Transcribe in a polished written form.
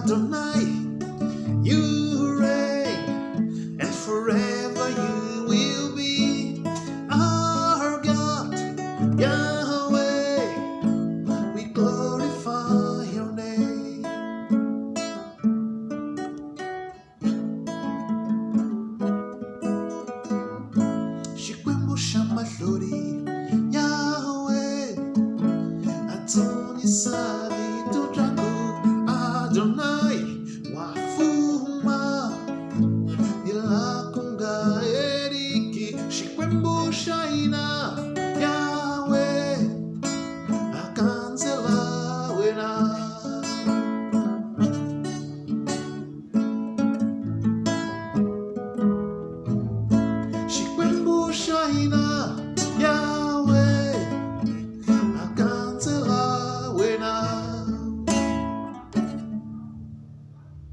Adonai, you reign, and forever you will be our God, Yahweh. We glorify your name. Xikwembu malhory, Yahweh, Adonai sali tu jago, Adonai wafuma ila kunga eriki, Xikwembu shaina.